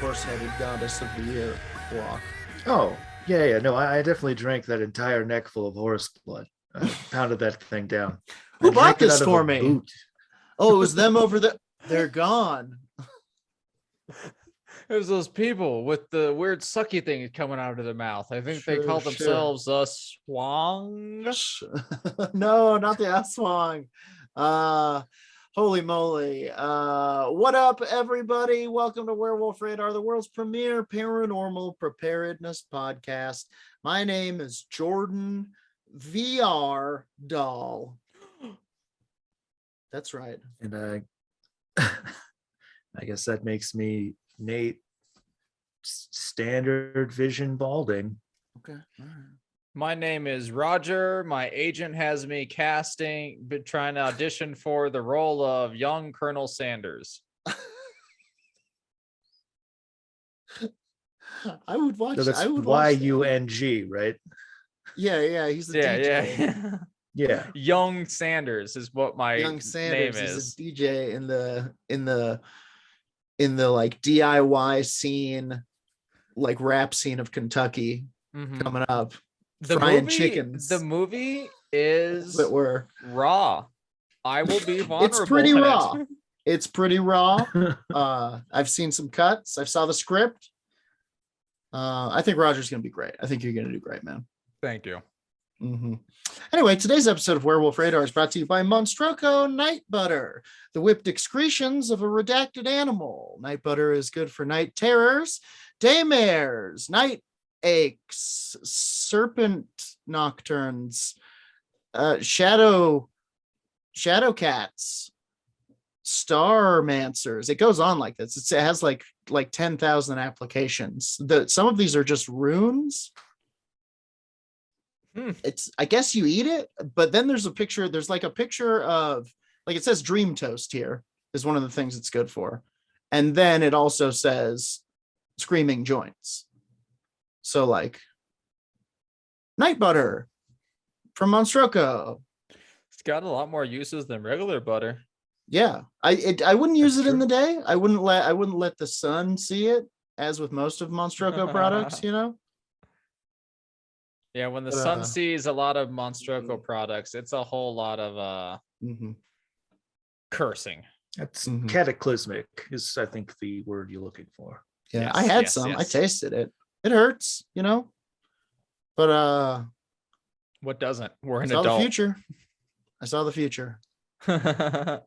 horse-headed goddess of the year walk. Oh, yeah. No, I definitely drank that entire neck full of horse blood. I pounded that thing down. Who I bought drank it this out of for a me? boot. Oh, it was them over there. They're gone. It was those people with the weird sucky things coming out of their mouth. I think they Sure, called sure. themselves Swang. No, not the Aswang. Holy moly. What up, everybody? Welcome to Werewolf Radar, the world's premier paranormal preparedness podcast. My name is Jordan VR Doll. That's right. And I guess that makes me Nate Standard Vision Balding. Okay. All right. My name is Roger. My agent has me trying to audition for the role of young Colonel Sanders. I would watch. So that's I would watch that. YUNG, right? Yeah. He's a DJ. Yeah. Yeah. Young Sanders is what my Young Sanders name is is. a DJ in the like DIY scene, like rap scene of Kentucky coming up. The frying movie, chickens. The movie is That were raw. I will be vulnerable. it's pretty in it. raw. It's pretty raw. I've seen some cuts. I saw the script. I think Roger's gonna be great. I think you're gonna do great, man. Thank you. Anyway, today's episode of Werewolf Radar is brought to you by Monstroco Night Butter, the whipped excretions of a redacted animal. Night butter is good for night terrors, daymares, night aches, serpent nocturnes, shadow cats, starmancers. It goes on like this. It has like 10,000 applications. Some of these are just runes. It's, I guess you eat it, but then there's a picture. There's like a picture of, like, it says dream toast here is one of the things it's good for. And then it also says screaming joints. So like night butter from Monstroco. It's got a lot more uses than regular butter. Yeah. I wouldn't use it in the day. I wouldn't let the sun see it, as with most of Monstroco products, you know? Yeah, when the sun sees a lot of Monstroco products, it's a whole lot of cursing. That's cataclysmic is, I think, the word you're looking for. Yeah, Yes, I had yes, some. yes. I tasted it. It hurts, you know? But What doesn't? We're I an saw adult. the future. I saw the future. And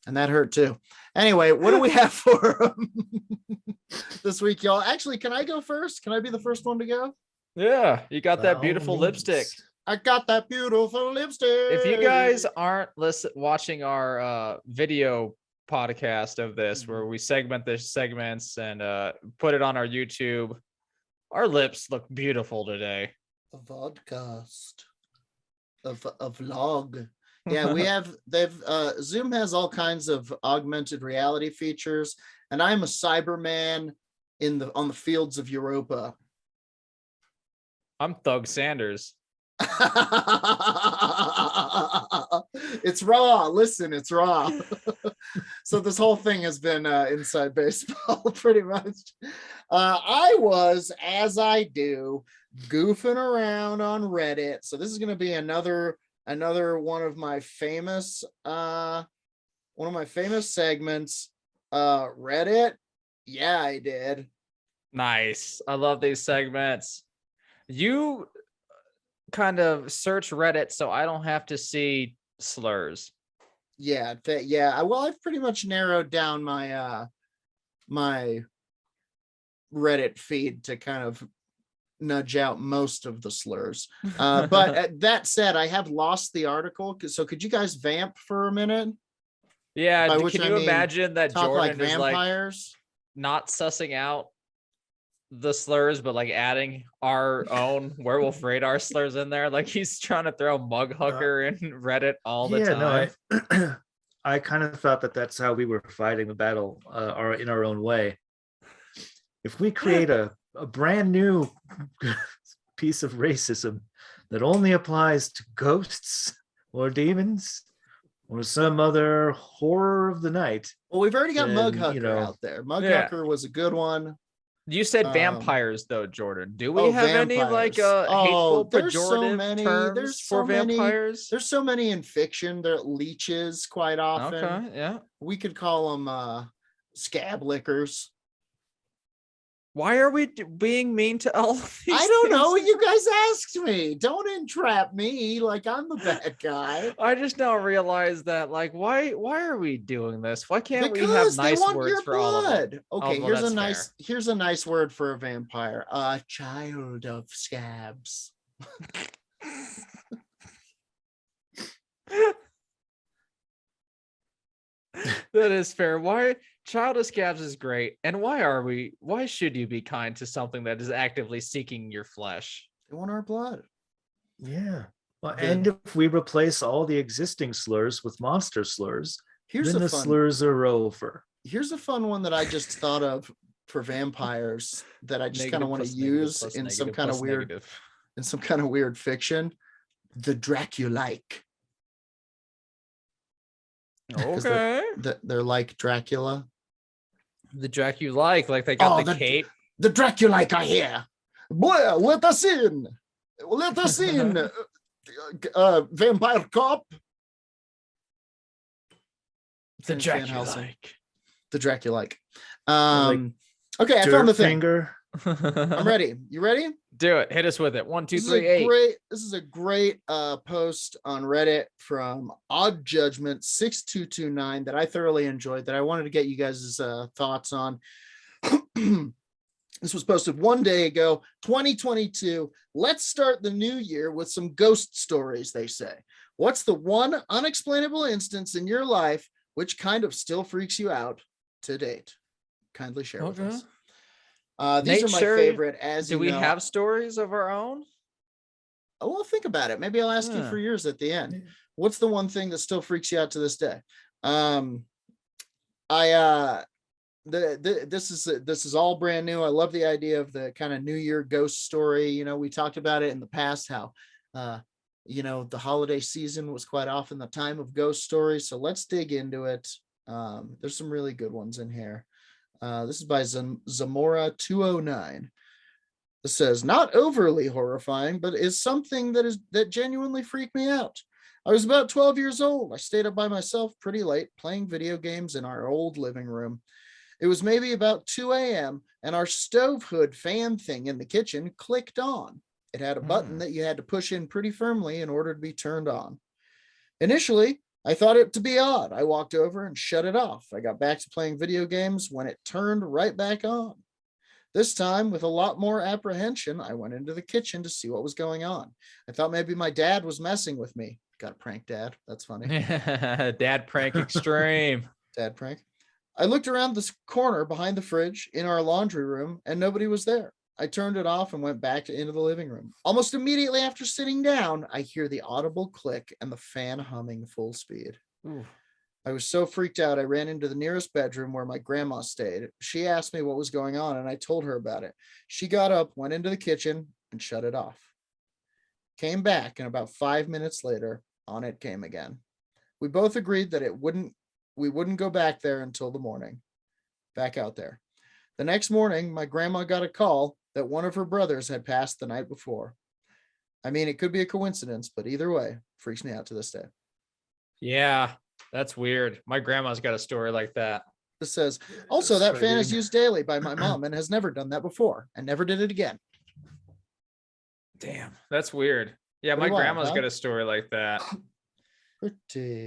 that hurt too. Anyway, what do we have for this week, y'all? Actually, can I go first? Can I be the first one to go? Yeah, you got that By beautiful all lipstick. means. I got that beautiful lipstick. If you guys aren't watching our video podcast of this, where we segment the segments and put it on our YouTube, our lips look beautiful today. a vodcast, a vlog. Yeah, Zoom has all kinds of augmented reality features, and I'm a Cyberman on the fields of Europa. I'm Thug Sanders. It's raw. Listen, it's raw. So this whole thing has been inside baseball, pretty much. I was, as I do, goofing around on Reddit. So this is going to be another one of my famous segments. Reddit. Yeah, I did. Nice. I love these segments. You kind of search Reddit so I don't have to see slurs. Yeah. Well, I've pretty much narrowed down my my Reddit feed to kind of nudge out most of the slurs. But that said, I have lost the article. So could you guys vamp for a minute? Yeah. By Can which you I mean imagine that talk Jordan like is like vampires? not sussing out the slurs, but like adding our own Werewolf Radar slurs in there? Like he's trying to throw mug hugger in Reddit all the time. No, I kind of thought that that's how we were fighting the battle, in our own way. If we create a brand new piece of racism that only applies to ghosts or demons, or some other horror of the night, Well, we've already got then, Mughucker out there. Mughucker was a good one. You said vampires, though, Jordan. Do we Oh, have any like vampires. hateful, There's so pejorative many. terms There's for so many. vampires? There's so many in fiction. They're leeches quite often. Okay, yeah. We could call them scab lickers. Why are we being mean to all of these I don't know. things? You guys asked me. Don't entrap me like I'm the bad guy. I just now realized that, like, why are we doing this? Why can't we have Because they nice want words your for all of them? blood. Oh, Okay, well, that's here's a nice word for a vampire. A child of scabs. That is fair. Why child of scabs is great, and why should you be kind to something that is actively seeking your flesh? They want our blood. Yeah. Well, and if we replace all the existing slurs with monster slurs, then the slurs are over. Here's a fun one that I just thought of for vampires that I just kind of want to use in some kind of weird fiction. The Dracula-like. Okay. They're like Dracula. The Dracula-like they got the cape. The Dracula-like are here. Boy, let us in. Let us in. Vampire cop. The Dracula-like. The Dracula-like. Okay, I found the thing. Finger. I'm ready. You ready? Do it. Hit us with it. 1, 2, 3, 8. This is a great post on Reddit from Odd Judgment 6229 that I thoroughly enjoyed, that I wanted to get you guys' thoughts on. This was posted one day ago, 2022. Let's start the new year with some ghost stories, they say. What's the one unexplainable instance in your life which kind of still freaks you out to date? Kindly share with us. These are my favorite. Do we have stories of our own? Oh, well, think about it. Maybe I'll ask you for yours at the end. What's the one thing that still freaks you out to this day? This is all brand new. I love the idea of the kind of New Year ghost story. You know, we talked about it in the past, how the holiday season was quite often the time of ghost stories. So let's dig into it. There's some really good ones in here. This is by Zamora 209. It says, not overly horrifying, but is something that genuinely freaked me out. I was about 12 years old. I stayed up by myself pretty late playing video games in our old living room. It was maybe about 2 a.m. and our stove hood fan thing in the kitchen clicked on. It had a button that you had to push in pretty firmly in order to be turned on. Initially, I thought it to be odd. I walked over and shut it off. I got back to playing video games when it turned right back on. This time, with a lot more apprehension, I went into the kitchen to see what was going on. I thought maybe my dad was messing with me. Got a prank dad. That's funny. Dad prank extreme. Dad prank. I looked around this corner behind the fridge in our laundry room and nobody was there. I turned it off and went back into the living room. Almost immediately after sitting down, I hear the audible click and the fan humming full speed. Ooh. I was so freaked out, I ran into the nearest bedroom where my grandma stayed. She asked me what was going on, and I told her about it. She got up, went into the kitchen, and shut it off. Came back, and about 5 minutes later, on it came again. We both agreed that we wouldn't go back there until the morning. Back out there. The next morning, my grandma got a call that one of her brothers had passed the night before. I mean, it could be a coincidence, but either way, freaks me out to this day. Yeah, that's weird. My grandma's got a story like that. This says, also, that fan is used daily by my mom and has never done that before and never did it again. Damn, that's weird. Yeah, my grandma's got a story like that.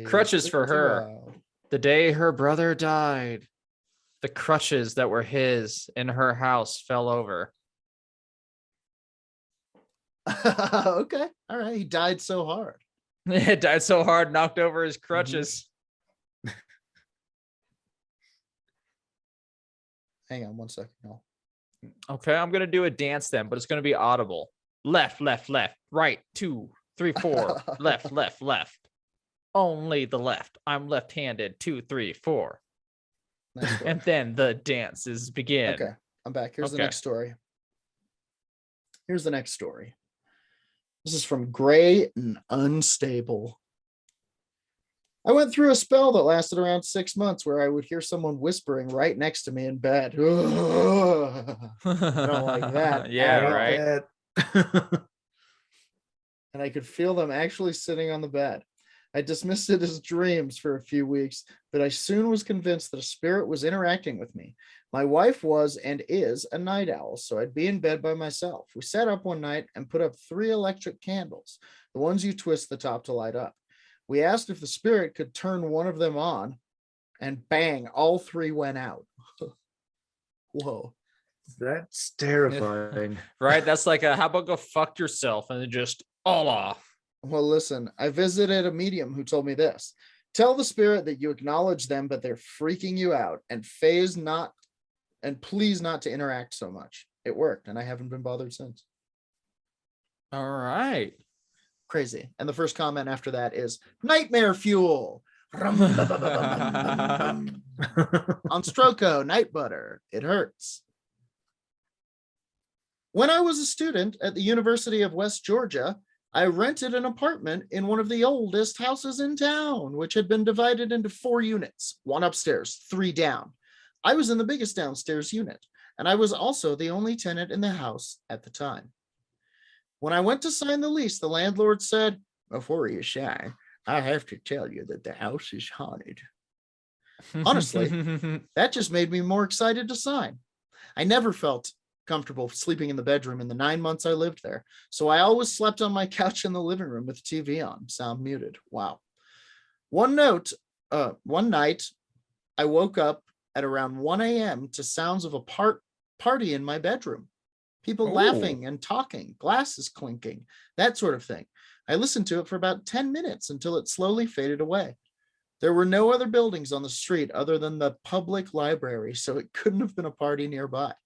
Crutches for her. Wild. The day her brother died, the crutches that were his in her house fell over. Okay. All right. He died so hard. It died so hard, knocked over his crutches. Hang on 1 second. No. Okay, I'm gonna do a dance then, but it's gonna be audible. Left, left, left, right, 2, 3, 4, left, left, left. Only the left. I'm left-handed. 2, 3, 4. Nice. And then the dances begin. Okay, I'm back. Here's the next story. Here's the next story. This is from Gray and Unstable. I went through a spell that lasted around 6 months where I would hear someone whispering right next to me in bed. I don't like that Yeah, at all. right. That. And I could feel them actually sitting on the bed. I dismissed it as dreams for a few weeks, but I soon was convinced that a spirit was interacting with me. My wife was and is a night owl, so I'd be in bed by myself. We sat up one night and put up 3 electric candles, the ones you twist the top to light up. We asked if the spirit could turn one of them on, and bang, all 3 went out. Whoa. That's terrifying. Right? That's like how about go fuck yourself and then just all off. Well, listen, I visited a medium who told me this. Tell the spirit that you acknowledge them, but they're freaking you out, and please not to interact so much. It worked, and I haven't been bothered since. All right. Crazy. And the first comment after that is nightmare fuel. On Stroko, night butter. It hurts. When I was a student at the University of West Georgia, I rented an apartment in one of the oldest houses in town, which had been divided into 4 units, 1 upstairs, 3 down. I was in the biggest downstairs unit, and I was also the only tenant in the house at the time. When I went to sign the lease, the landlord said, "Before you sign, I have to tell you that the house is haunted." Honestly, that just made me more excited to sign. I never felt comfortable sleeping in the bedroom in the 9 months I lived there, so I always slept on my couch in the living room with the TV on, sound muted. Wow. One night, I woke up at around 1 a.m. to sounds of a party in my bedroom. People laughing and talking, glasses clinking, that sort of thing. I listened to it for about 10 minutes until it slowly faded away. There were no other buildings on the street other than the public library, so it couldn't have been a party nearby.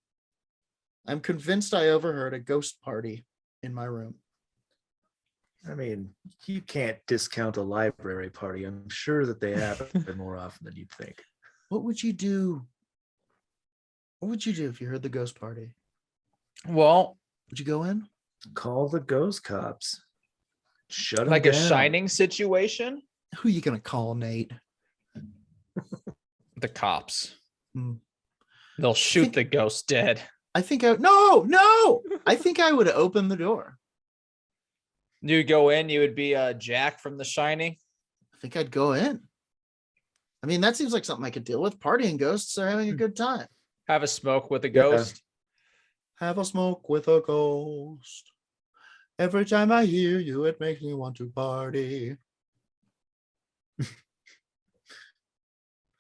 I'm convinced I overheard a ghost party in my room. I mean, you can't discount a library party. I'm sure that they happen more often than you'd think. What would you do? What would you do if you heard the ghost party? Well, Would you go in? Call the ghost cops. Shut them like down. a Shining situation? Who are you going to call, Nate? The cops. Hmm. They'll shoot the ghost dead. I think I think I would open the door. You go in, you would be Jack from The Shining. I think I'd go in. I mean, that seems like something I could deal with. Partying ghosts are having a good time. Have a smoke with a ghost. Have a smoke with a ghost. Every time I hear you, it makes me want to party.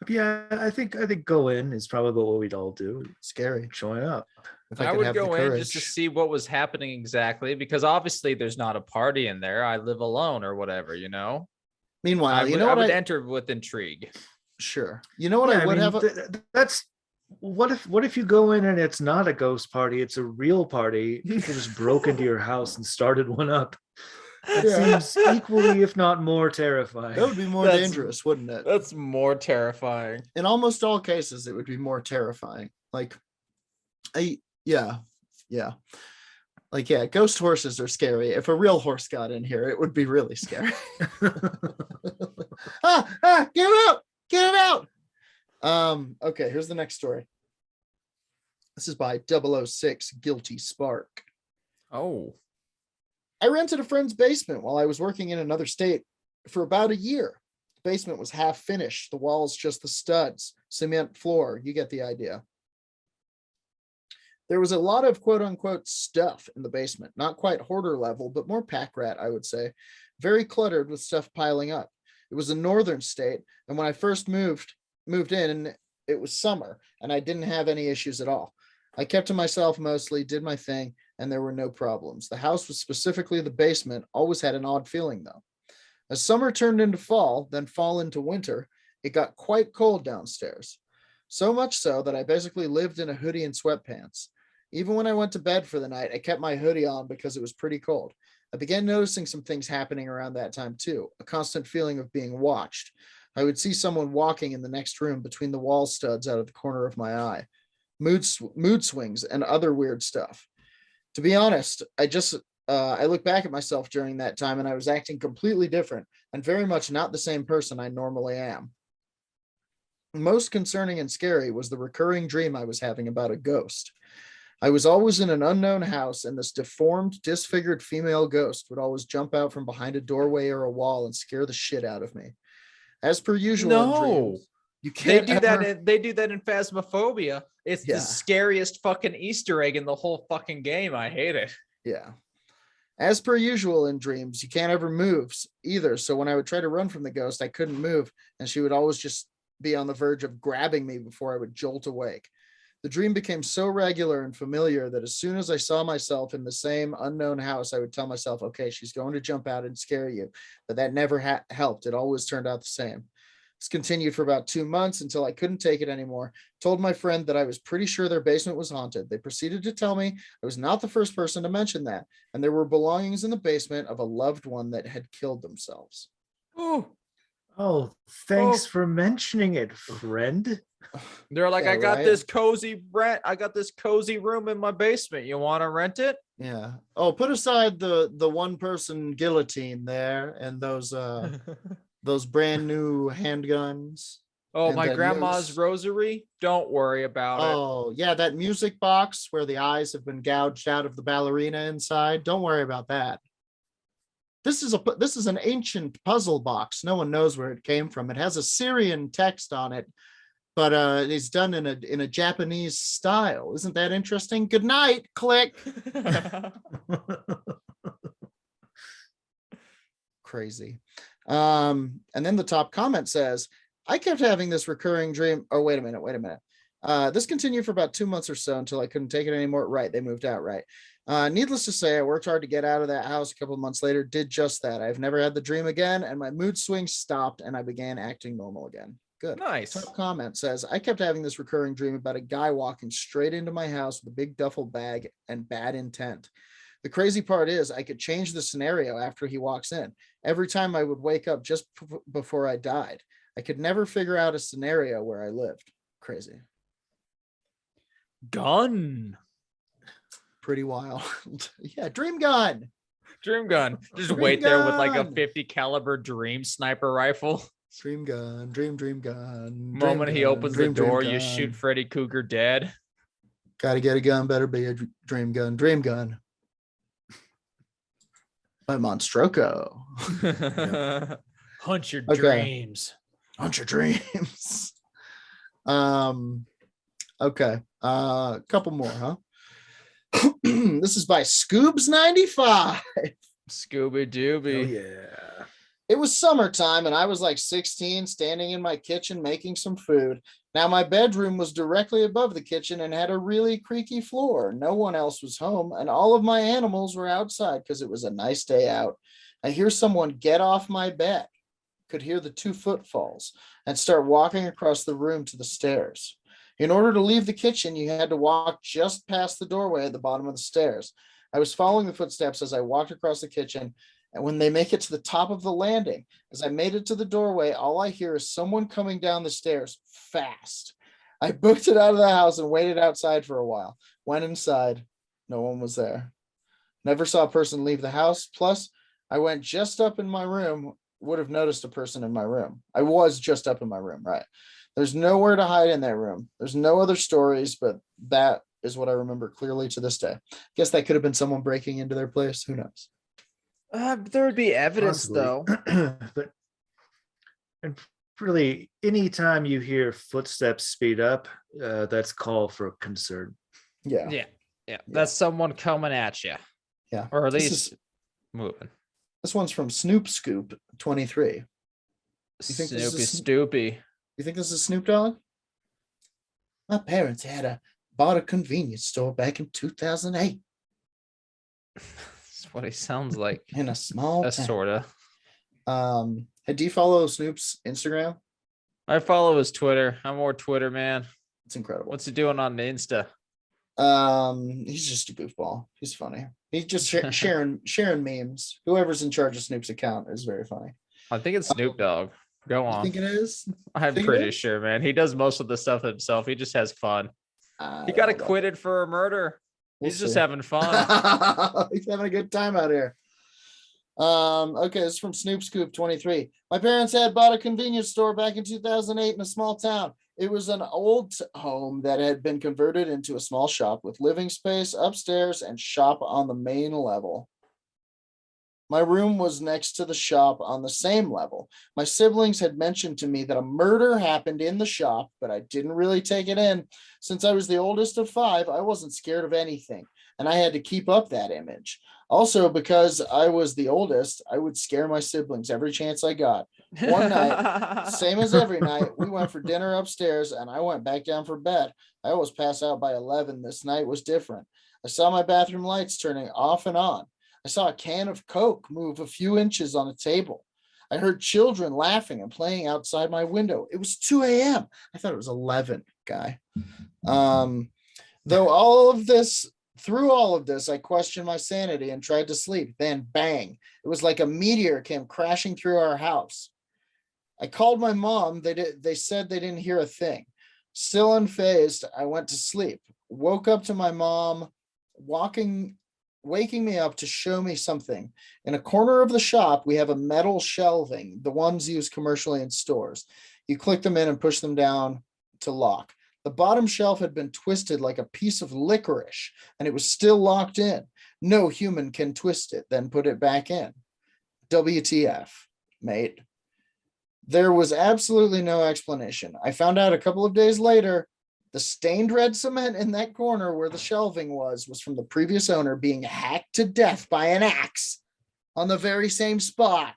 Yeah, I think go in is probably what we'd all do. Scary. Showing up. If I could would have the go in courage. just to see what was happening exactly, because obviously there's not a party in there. I live alone or whatever, you know. Meanwhile, I would enter with intrigue. Sure. You know what I would have? That's what if you go in and it's not a ghost party, it's a real party. People just broke into your house and started one up. That seems equally, if not more, terrifying. That would be more dangerous, wouldn't it? That's more terrifying. In almost all cases, it would be more terrifying. Like, ghost horses are scary. If a real horse got in here, it would be really scary. Get him out! Get him out! Okay, here's the next story. This is by 006 Guilty Spark. Oh. I rented a friend's basement while I was working in another state for about a year. The basement was half finished. The walls just the studs, cement floor. You get the idea. There was a lot of quote unquote stuff in the basement, not quite hoarder level, but more pack rat, I would say. Very cluttered with stuff piling up. It was a northern state, and when I first moved in, it was summer, and I didn't have any issues at all. I kept to myself mostly, did my thing, and there were no problems. The house was specifically the basement, always had an odd feeling though. As summer turned into fall, then fall into winter, it got quite cold downstairs. So much so that I basically lived in a hoodie and sweatpants. Even when I went to bed for the night, I kept my hoodie on because it was pretty cold. I began noticing some things happening around that time too, a constant feeling of being watched. I would see someone walking in the next room between the wall studs out of the corner of my eye. Mood swings and other weird stuff. To be honest, I just I look back at myself during that time and I was acting completely different and very much not the same person I normally am. Most concerning and scary was the recurring dream I was having about a ghost. I was always in an unknown house, and this deformed, disfigured female ghost would always jump out from behind a doorway or a wall and scare the shit out of me. As per usual in dreams, you They can't do ever... that. They do that in Phasmophobia. It's the scariest fucking Easter egg in the whole fucking game. I hate it. Yeah. As per usual in dreams, you can't ever move either. So when I would try to run from the ghost, I couldn't move, and she would always just be on the verge of grabbing me before I would jolt awake. The dream became so regular and familiar that as soon as I saw myself in the same unknown house, I would tell myself, okay, she's going to jump out and scare you. But that never helped. It always turned out the same. This continued for about 2 months until I couldn't take it anymore. Told my friend that I was pretty sure their basement was haunted. They proceeded to tell me I was not the first person to mention that, and there were belongings in the basement of a loved one that had killed themselves. Ooh. Oh, thanks for mentioning it, friend. They're like, Yeah, I got right? this cozy room in my basement. You want to rent it? Yeah. Oh, put aside the one person guillotine there and those brand new handguns. Oh, And my the grandma's noose. rosary. Don't worry about it. Oh, yeah, that music box where the eyes have been gouged out of the ballerina inside. Don't worry about that. This is an ancient puzzle box. No one knows where it came from. It has Assyrian text on it, but it's done in a Japanese style. Isn't that interesting? Good night. Click. Crazy. And then the top comment says, I kept having this recurring dream. Oh, wait a minute. This continued for about 2 months or so until I couldn't take it anymore. Right. They moved out. Right. Needless to say, I worked hard to get out of that house. A couple of months later, did just that. I've never had the dream again, and my mood swings stopped, and I began acting normal again. Good. Nice. Top comment says, I kept having this recurring dream about a guy walking straight into my house with a big duffel bag and bad intent. The crazy part is I could change the scenario after he walks in. Every time I would wake up just before I died. I could never figure out a scenario where I lived. Crazy. Gun. Pretty wild. Yeah, dream gun. Just Dream wait there with like a gun. 50 caliber dream sniper rifle. Dream gun. Moment he opens the door, you shoot Freddy Cougar dead. Gotta get a gun, better be a dream gun. Dream gun. By Monstroco. Hunt your Okay. dreams. Hunt your dreams. Okay. Couple more, huh? This is by Scoobs95. Scooby Dooby. Oh, yeah. It was summertime and I was like 16, standing in my kitchen making some food. Now, my bedroom was directly above the kitchen and had a really creaky floor. No one else was home, and all of my animals were outside because it was a nice day out. I hear someone get off my bed, could hear the 2 footfalls, and start walking across the room to the stairs. In order to leave the kitchen, you had to walk just past the doorway at the bottom of the stairs. I was following the footsteps as I walked across the kitchen, and when they make it to the top of the landing, as I made it to the doorway, all I hear is someone coming down the stairs fast. I booked it out of the house and waited outside for a while. Went inside. No one was there. Never saw a person leave the house. Plus, I went just up in my room, would have noticed a person in my room. I was just up in my room, right? There's nowhere to hide in that room. There's no other stories, but that is what I remember clearly to this day. Guess that could have been someone breaking into their place. Who knows? There would be evidence, Possibly. though. But and really, anytime you hear footsteps speed up, that's call for concern. Yeah. Yeah. That's someone coming at you. Yeah. Or at This least is- moving. This one's from Snoop Scoop 23. think this Snoopy is- Stoopy. You think this is Snoop Dogg? My parents bought a convenience store back in 2008 That's what he sounds like. in a small town. Sorta. Hey, do you follow Snoop's Instagram? I follow his Twitter. I'm more Twitter man. It's incredible. What's he doing on the Insta? He's just a goofball. He's funny. He's just sharing memes. Whoever's in charge of Snoop's account is very funny. I think it's Snoop Dogg. Go You on. think it is? I'm think it pretty is? sure, man. He does most of the stuff himself. He just has fun. I He got don't know. acquitted for a murder. He's just see. having fun. He's having a good time out here. Okay, this is from Snoop Scoop 23. My parents had bought a convenience store back in 2008 in a small town. It was an old home that had been converted into a small shop with living space upstairs and shop on the main level. My room was next to the shop on the same level. My siblings had mentioned to me that a murder happened in the shop, but I didn't really take it in. Since I was the oldest of 5, I wasn't scared of anything, and I had to keep up that image. Also, because I was the oldest, I would scare my siblings every chance I got. One night, same as every night, we went for dinner upstairs, and I went back down for bed. I always pass out by 11. This night was different. I saw my bathroom lights turning off and on. I saw a can of Coke move a few inches on a table. I heard children laughing and playing outside my window. It was 2 a.m. I thought it was 11, guy. Through all of this, I questioned my sanity and tried to sleep. Then, bang, it was like a meteor came crashing through our house. I called my mom. They said they didn't hear a thing. Still unfazed, I went to sleep. Woke up to my mom waking me up to show me something. In a corner of the shop, we have a metal shelving, the ones used commercially in stores. You click them in and push them down to lock. The bottom shelf had been twisted like a piece of licorice, and it was still locked in. No human can twist it, then put it back in. WTF, mate. There was absolutely no explanation. I found out a couple of days later the stained red cement in that corner where the shelving was from the previous owner being hacked to death by an axe on the very same spot.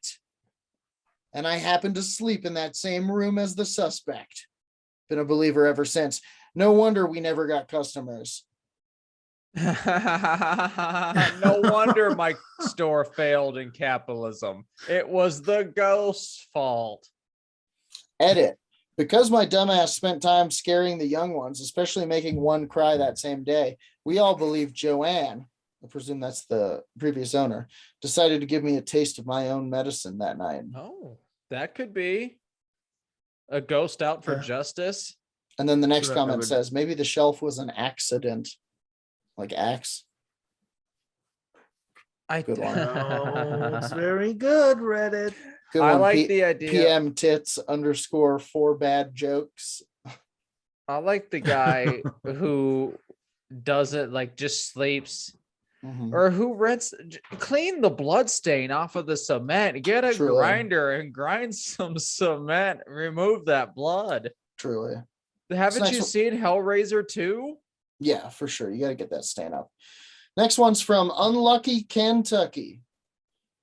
And I happened to sleep in that same room as the suspect. Been a believer ever since. No wonder we never got customers. No wonder my store failed in capitalism. It was the ghost's fault. Edit. Because my dumbass spent time scaring the young ones, especially making one cry that same day, we all believe Joanne, I presume that's the previous owner, decided to give me a taste of my own medicine that night. Oh, that could be a ghost out for justice. And then the next comment says, maybe the shelf was an accident. Like axe. Good one. Oh, it's very good, Reddit. Good I one. like the idea. PM tits _ 4 bad jokes. I like the guy who does it, like just sleeps, or who clean the blood stain off of the cement. Get a grinder and grind some cement. Remove that blood. Truly. Haven't you seen Hellraiser 2? Yeah, for sure. You got to get that stain up. Next one's from Unlucky Kentucky.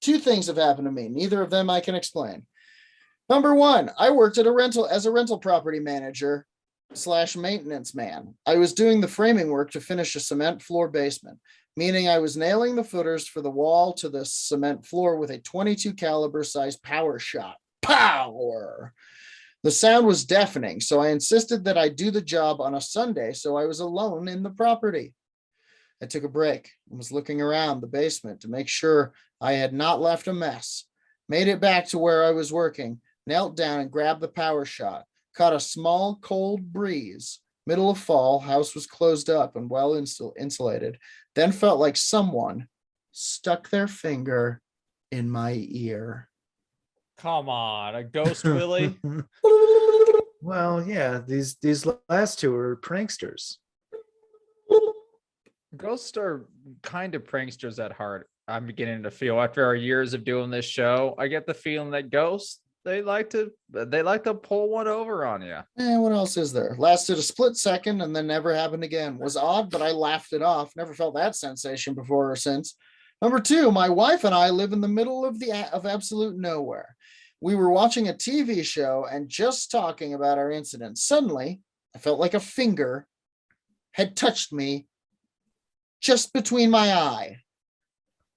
2 things have happened to me. Neither of them I can explain. Number 1, I worked at as a rental property manager / maintenance man. I was doing the framing work to finish a cement floor basement, meaning I was nailing the footers for the wall to the cement floor with a .22 caliber size power shot. Power! The sound was deafening, so I insisted that I do the job on a Sunday, so I was alone in the property. I took a break and was looking around the basement to make sure I had not left a mess. Made it back to where I was working, knelt down and grabbed the power shot. Caught a small cold breeze. Middle of fall, house was closed up and well insulated. Then felt like someone stuck their finger in my ear. Come on, a ghost Willie? Well, yeah, these last 2 are pranksters. Ghosts are kind of pranksters at heart. I'm beginning to feel after our years of doing this show. I get the feeling that ghosts, they like to pull one over on you. What else is there? Lasted a split second and then never happened again. Was odd, but I laughed it off. Never felt that sensation before or since. Number 2, my wife and I live in the middle of absolute nowhere. We were watching a TV show and just talking about our incident. Suddenly, I felt like a finger had touched me just between my eye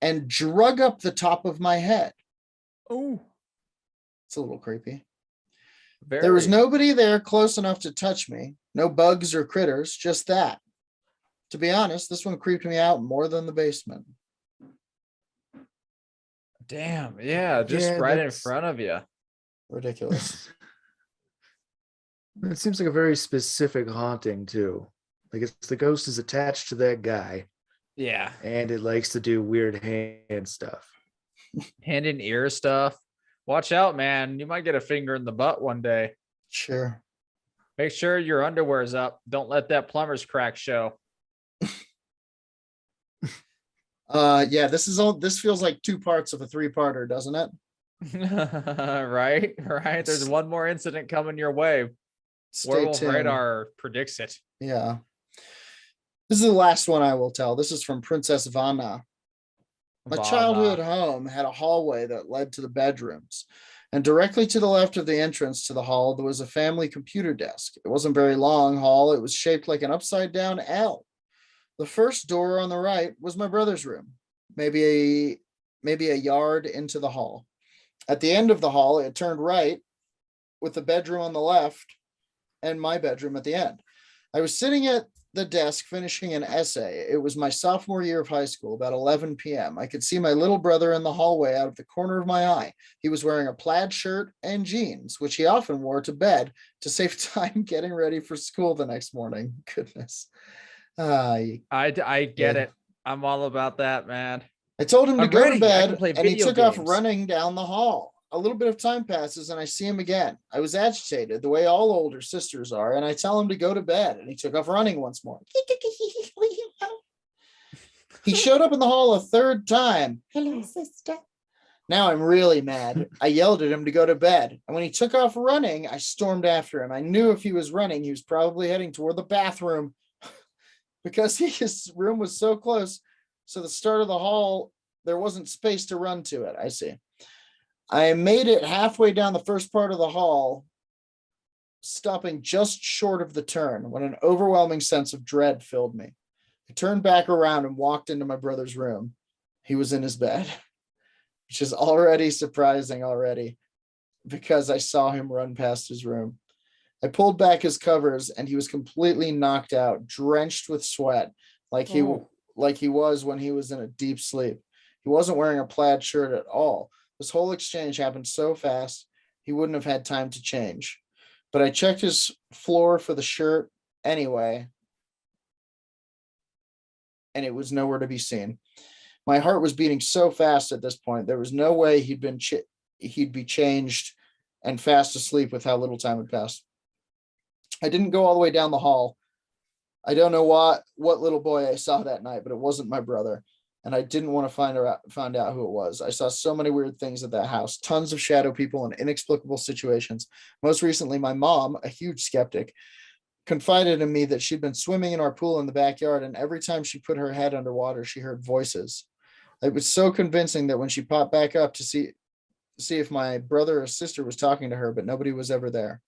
and drug up the top of my head. Oh, it's a little creepy. Very. There was nobody there close enough to touch me. No bugs or critters, just that. To be honest, this one creeped me out more than the basement. Damn, yeah, just right in front of you. Ridiculous. It seems like a very specific haunting too. Like it's the ghost is attached to that guy. Yeah. and it likes to do weird hand stuff. Hand and ear stuff. Watch out, man. You might get a finger in the butt one day. Sure. Make sure your underwear's up. Don't let that plumber's crack show. Yeah, this feels like 2 parts of a 3-parter, doesn't it? Right. There's one more incident coming your way. Stay Werewolf tuned. Radar predicts it. Yeah. This is the last one I will tell. This is from Princess Vanna. My childhood home had a hallway that led to the bedrooms, and directly to the left of the entrance to the hall, there was a family computer desk. It wasn't a very long hall. It was shaped like an upside down L. The first door on the right was my brother's room, maybe a yard into the hall. At the end of the hall, it turned right with the bedroom on the left and my bedroom at the end. I was sitting at the desk finishing an essay. It was my sophomore year of high school, about 11 p.m. I could see my little brother in the hallway out of the corner of my eye. He was wearing a plaid shirt and jeans, which he often wore to bed to save time getting ready for school the next morning. Goodness. I get it. I'm all about that, man. I told him to I'm go ready. to I can bed, play and he video took off games. running down the hall. A little bit of time passes, and I see him again. I was agitated, the way all older sisters are, and I tell him to go to bed, and he took off running once more. He showed up in the hall a third time. Hello, sister. Now I'm really mad. I yelled at him to go to bed, and when he took off running, I stormed after him. I knew if he was running, he was probably heading toward the bathroom because his room was so close. So the start of the hall, there wasn't space to run to it. I see. I made it halfway down the first part of the hall, stopping just short of the turn when an overwhelming sense of dread filled me. I turned back around and walked into my brother's room. He was in his bed, which is already surprising because I saw him run past his room. I pulled back his covers and he was completely knocked out, drenched with sweat, like he was when he was in a deep sleep. He wasn't wearing a plaid shirt at all. This whole exchange happened so fast, he wouldn't have had time to change. But I checked his floor for the shirt anyway, and it was nowhere to be seen. My heart was beating so fast at this point. There was no way he'd be changed and fast asleep with how little time had passed. I didn't go all the way down the hall. I don't know what little boy I saw that night, but it wasn't my brother. And I didn't want to find out who it was. I saw so many weird things at that house, tons of shadow people in inexplicable situations. Most recently, my mom, a huge skeptic, confided in me that she'd been swimming in our pool in the backyard, and every time she put her head underwater, she heard voices. It was so convincing that when she popped back up to see if my brother or sister was talking to her, but nobody was ever there.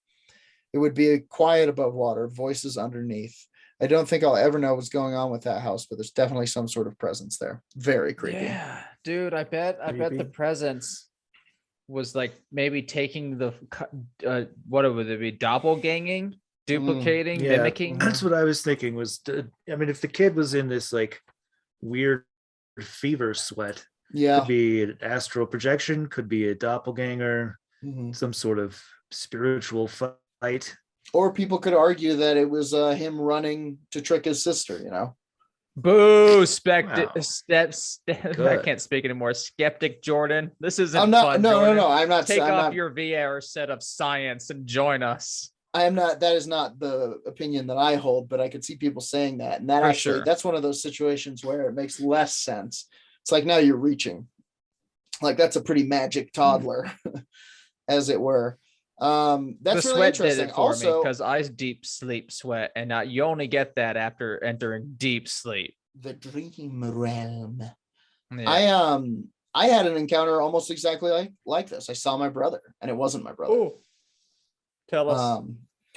It would be quiet above water, voices underneath. I don't think I'll ever know what's going on with that house, but there's definitely some sort of presence there. Very creepy. Yeah, dude. I bet the presence was like maybe taking the what would it be? Doppelganging, duplicating, mimicking. That's what I was thinking. If the kid was in this like weird fever sweat, could be an astral projection, could be a doppelganger, some sort of spiritual fight. Or people could argue that it was him running to trick his sister, Boo! I can't speak anymore. Skeptic Jordan. This isn't fun. No. I'm not. Take off your VR set of science and join us. I am not. That is not the opinion that I hold, but I could see people saying that. And that that's one of those situations where it makes less sense. It's like, now you're reaching. Like, that's a pretty magic toddler, as it were. That's the really sweat interesting. did it for me because I deep sleep sweat, and now you only get that after entering deep sleep. The dream realm. Yeah. I had an encounter almost exactly like this. I saw my brother, and it wasn't my brother. Ooh. Tell us.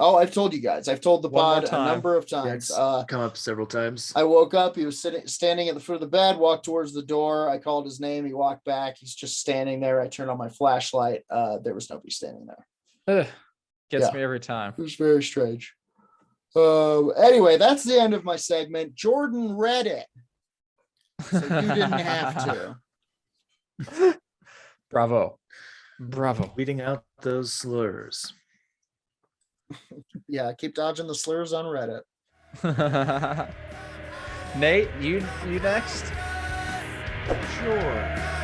I've told you guys. I've told the pod a number of times. Come up several times. I woke up. He was standing at the foot of the bed, walked towards the door. I called his name. He walked back. He's just standing there. I turned on my flashlight. There was nobody standing there. Gets me every time. It was very strange. Anyway, that's the end of my segment. Jordan read it, so you didn't have to. Bravo. Weeding out those slurs. Yeah, keep dodging the slurs on Reddit. Nate, you next. Sure.